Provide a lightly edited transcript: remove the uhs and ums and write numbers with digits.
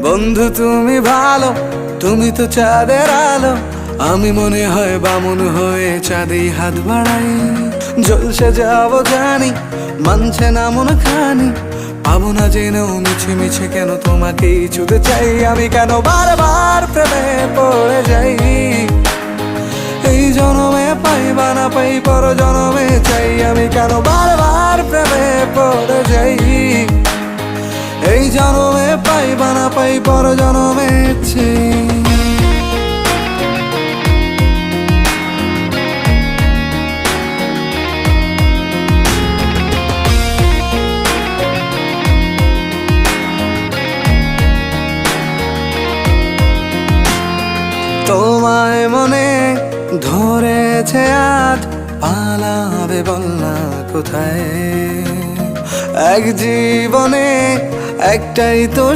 বন্ধু তুমি ভালো, তুমি তো চাঁদের আলো। আমি মনে হয় বামুন হয়ে চাঁদেই হাত বাড়াই। জলসে যাবো জানি, মানছে না মন খানি। পাবো না জেনেও মিছে মিছে কেন তোমাকেই ছুতে চাই। আমি কেন বারবার প্রেমে পড়ে যাই। এই জনমে পাই বা না পাই, পর জনমে চাই। আমি কেন বারবার প্রেমে পড়ে যাই। এই জনমে পাই বা না পাই, পর জনমে চাই। তোমায় মনে ধরেছে আজ, পালাবে বল না কোথায়। এক জীবনে একটাই তো